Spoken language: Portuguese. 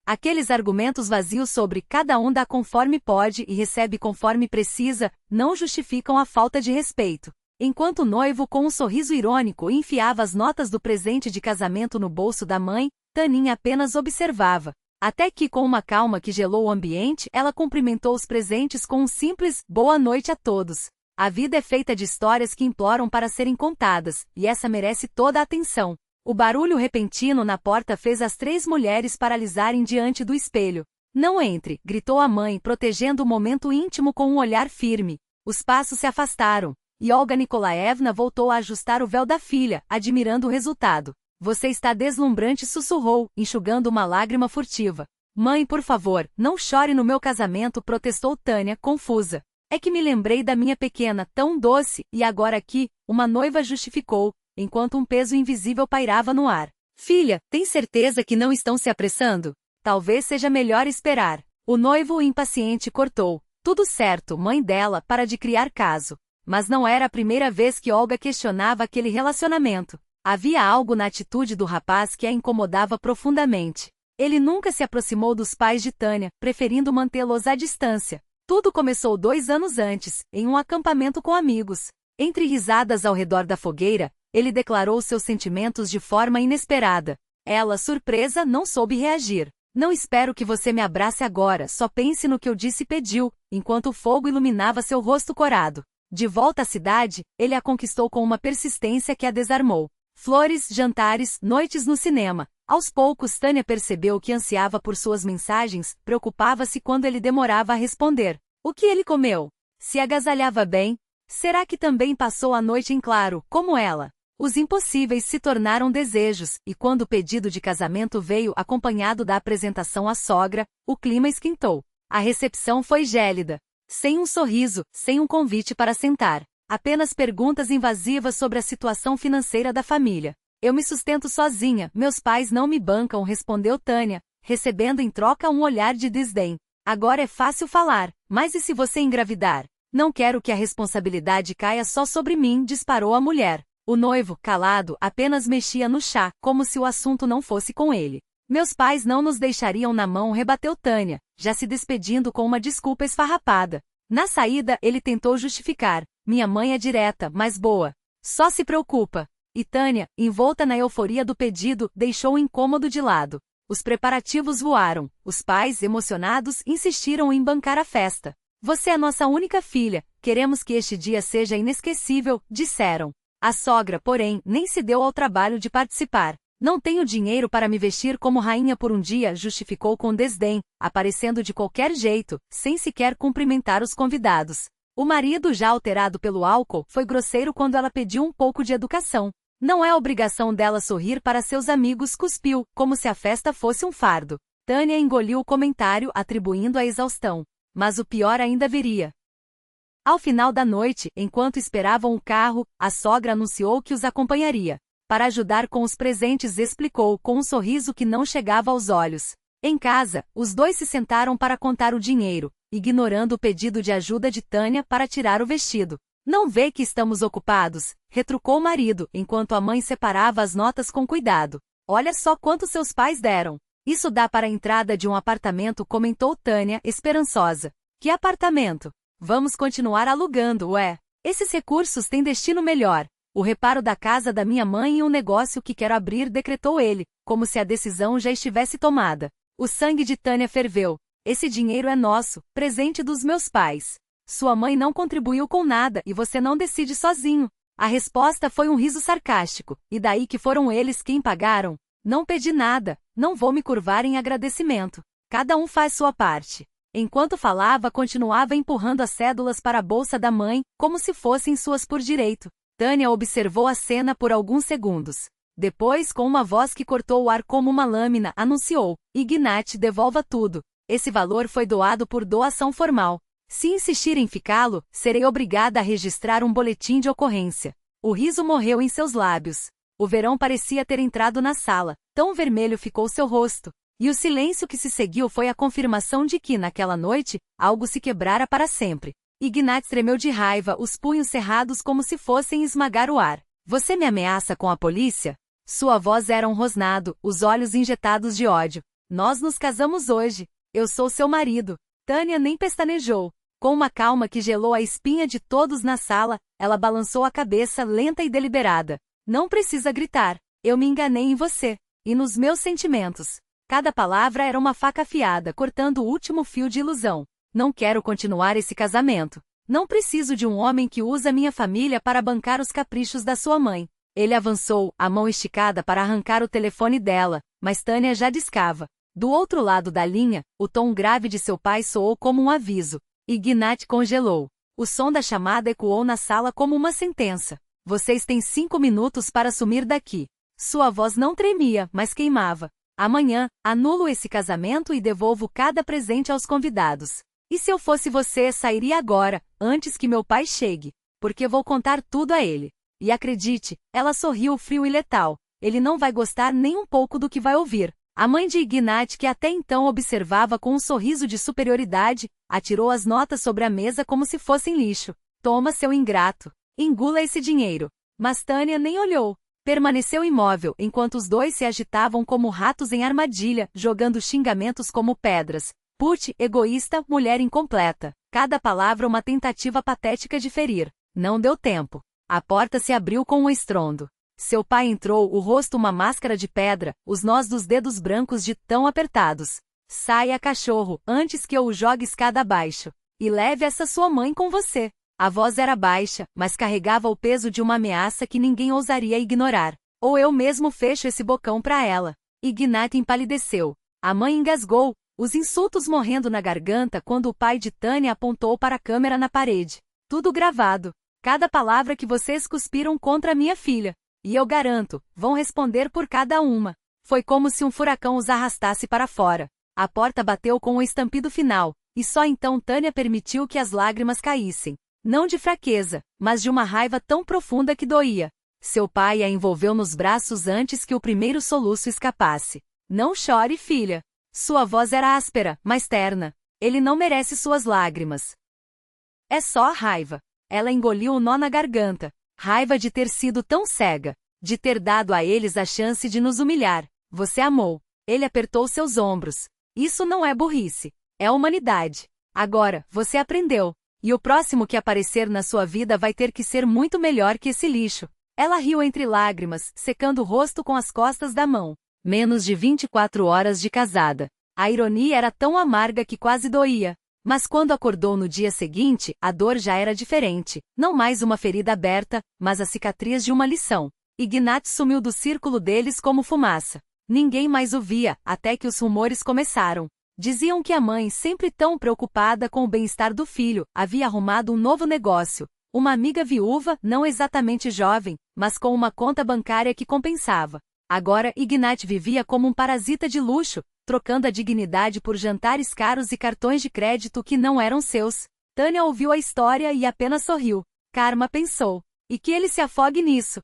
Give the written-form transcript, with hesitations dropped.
Aqueles argumentos vazios sobre cada um dá conforme pode e recebe conforme precisa, não justificam a falta de respeito. Enquanto o noivo, com um sorriso irônico, enfiava as notas do presente de casamento no bolso da mãe, Taninha apenas observava. Até que, com uma calma que gelou o ambiente, ela cumprimentou os presentes com um simples "boa noite a todos". A vida é feita de histórias que imploram para serem contadas, e essa merece toda a atenção. O barulho repentino na porta fez as 3 mulheres paralisarem diante do espelho. "Não entre", gritou a mãe, protegendo o momento íntimo com um olhar firme. Os passos se afastaram, e Olga Nikolaevna voltou a ajustar o véu da filha, admirando o resultado. "Você está deslumbrante", sussurrou, enxugando uma lágrima furtiva. "Mãe, por favor, não chore no meu casamento", protestou Tânia, confusa. "É que me lembrei da minha pequena, tão doce, e agora aqui", uma noiva justificou, enquanto um peso invisível pairava no ar. "Filha, tem certeza que não estão se apressando? Talvez seja melhor esperar." O noivo impaciente cortou. "Tudo certo, mãe dela, para de criar caso." Mas não era a primeira vez que Olga questionava aquele relacionamento. Havia algo na atitude do rapaz que a incomodava profundamente. Ele nunca se aproximou dos pais de Tânia, preferindo mantê-los à distância. Tudo começou 2 anos antes, em um acampamento com amigos. Entre risadas ao redor da fogueira, ele declarou seus sentimentos de forma inesperada. Ela, surpresa, não soube reagir. "Não espero que você me abrace agora, só pense no que eu disse", pediu, enquanto o fogo iluminava seu rosto corado. De volta à cidade, ele a conquistou com uma persistência que a desarmou. Flores, jantares, noites no cinema. Aos poucos, Tânia percebeu que ansiava por suas mensagens, preocupava-se quando ele demorava a responder. O que ele comeu? Se agasalhava bem? Será que também passou a noite em claro, como ela? Os impossíveis se tornaram desejos, e quando o pedido de casamento veio acompanhado da apresentação à sogra, o clima esquentou. A recepção foi gélida. Sem um sorriso, sem um convite para sentar. Apenas perguntas invasivas sobre a situação financeira da família. "Eu me sustento sozinha, meus pais não me bancam", respondeu Tânia, recebendo em troca um olhar de desdém. "Agora é fácil falar, mas e se você engravidar? Não quero que a responsabilidade caia só sobre mim", disparou a mulher. O noivo, calado, apenas mexia no chá, como se o assunto não fosse com ele. "Meus pais não nos deixariam na mão", rebateu Tânia, já se despedindo com uma desculpa esfarrapada. Na saída, ele tentou justificar. "Minha mãe é direta, mas boa. Só se preocupa." E Tânia, envolta na euforia do pedido, deixou o incômodo de lado. Os preparativos voaram. Os pais, emocionados, insistiram em bancar a festa. "Você é nossa única filha, queremos que este dia seja inesquecível", disseram. A sogra, porém, nem se deu ao trabalho de participar. "Não tenho dinheiro para me vestir como rainha por um dia", justificou com desdém, aparecendo de qualquer jeito, sem sequer cumprimentar os convidados. O marido, já alterado pelo álcool, foi grosseiro quando ela pediu um pouco de educação. "Não é obrigação dela sorrir para seus amigos", cuspiu, como se a festa fosse um fardo. Tânia engoliu o comentário, atribuindo a exaustão. Mas o pior ainda viria. Ao final da noite, enquanto esperavam o carro, a sogra anunciou que os acompanharia. Para ajudar com os presentes, explicou, com um sorriso que não chegava aos olhos. Em casa, os dois se sentaram para contar o dinheiro, ignorando o pedido de ajuda de Tânia para tirar o vestido. "Não vê que estamos ocupados?", retrucou o marido, enquanto a mãe separava as notas com cuidado. "Olha só quanto seus pais deram. Isso dá para a entrada de um apartamento", comentou Tânia, esperançosa. "Que apartamento? Vamos continuar alugando, ué. Esses recursos têm destino melhor. O reparo da casa da minha mãe e um negócio que quero abrir", decretou ele, como se a decisão já estivesse tomada. O sangue de Tânia ferveu. "Esse dinheiro é nosso, presente dos meus pais. Sua mãe não contribuiu com nada e você não decide sozinho." A resposta foi um riso sarcástico. "E daí que foram eles quem pagaram? Não pedi nada, não vou me curvar em agradecimento. Cada um faz sua parte." Enquanto falava, continuava empurrando as cédulas para a bolsa da mãe, como se fossem suas por direito. Tânia observou a cena por alguns segundos. Depois, com uma voz que cortou o ar como uma lâmina, anunciou: "Ignat, devolva tudo. Esse valor foi doado por doação formal. Se insistir em ficá-lo, serei obrigada a registrar um boletim de ocorrência." O riso morreu em seus lábios. O verão parecia ter entrado na sala, tão vermelho ficou seu rosto. E o silêncio que se seguiu foi a confirmação de que, naquela noite, algo se quebrara para sempre. Ignat tremeu de raiva, os punhos cerrados como se fossem esmagar o ar. "Você me ameaça com a polícia?" Sua voz era um rosnado, os olhos injetados de ódio. Nós nos casamos hoje. Eu sou seu marido. Tânia nem pestanejou. Com uma calma que gelou a espinha de todos na sala, ela balançou a cabeça lenta e deliberada. Não precisa gritar. Eu me enganei em você. E nos meus sentimentos. Cada palavra era uma faca afiada, cortando o último fio de ilusão. Não quero continuar esse casamento. Não preciso de um homem que usa minha família para bancar os caprichos da sua mãe. Ele avançou, a mão esticada para arrancar o telefone dela, mas Tânia já discava. Do outro lado da linha, o tom grave de seu pai soou como um aviso. Ignat congelou. O som da chamada ecoou na sala como uma sentença. Vocês têm 5 minutos para sumir daqui. Sua voz não tremia, mas queimava. Amanhã, anulo esse casamento e devolvo cada presente aos convidados. E se eu fosse você, sairia agora, antes que meu pai chegue. Porque vou contar tudo a ele. E acredite, ela sorriu frio e letal. Ele não vai gostar nem um pouco do que vai ouvir. A mãe de Ignat, que até então observava com um sorriso de superioridade, atirou as notas sobre a mesa como se fossem lixo. Toma, seu ingrato. Engula esse dinheiro. Mas Tânia nem olhou. Permaneceu imóvel, enquanto os dois se agitavam como ratos em armadilha, jogando xingamentos como pedras. Put, egoísta, mulher incompleta. Cada palavra uma tentativa patética de ferir. Não deu tempo. A porta se abriu com um estrondo. Seu pai entrou, o rosto uma máscara de pedra, os nós dos dedos brancos de tão apertados. Saia, cachorro, antes que eu o jogue escada abaixo. E leve essa sua mãe com você. A voz era baixa, mas carregava o peso de uma ameaça que ninguém ousaria ignorar. Ou eu mesmo fecho esse bocão pra ela. Ignat empalideceu. A mãe engasgou, os insultos morrendo na garganta quando o pai de Tânia apontou para a câmera na parede. Tudo gravado. Cada palavra que vocês cuspiram contra minha filha. E eu garanto, vão responder por cada uma. Foi como se um furacão os arrastasse para fora. A porta bateu com um estampido final, e só então Tânia permitiu que as lágrimas caíssem. Não de fraqueza, mas de uma raiva tão profunda que doía. Seu pai a envolveu nos braços antes que o primeiro soluço escapasse. Não chore, filha. Sua voz era áspera, mas terna. Ele não merece suas lágrimas. É só raiva. Ela engoliu o nó na garganta. Raiva de ter sido tão cega. De ter dado a eles a chance de nos humilhar. Você amou. Ele apertou seus ombros. Isso não é burrice. É humanidade. Agora, você aprendeu. E o próximo que aparecer na sua vida vai ter que ser muito melhor que esse lixo. Ela riu entre lágrimas, secando o rosto com as costas da mão. Menos de 24 horas de casada. A ironia era tão amarga que quase doía. Mas quando acordou no dia seguinte, a dor já era diferente. Não mais uma ferida aberta, mas a cicatriz de uma lição. Ignat sumiu do círculo deles como fumaça. Ninguém mais o via, até que os rumores começaram. Diziam que a mãe, sempre tão preocupada com o bem-estar do filho, havia arrumado um novo negócio. Uma amiga viúva, não exatamente jovem, mas com uma conta bancária que compensava. Agora Ignat vivia como um parasita de luxo, trocando a dignidade por jantares caros e cartões de crédito que não eram seus. Tânia ouviu a história e apenas sorriu. Karma pensou. E que ele se afogue nisso.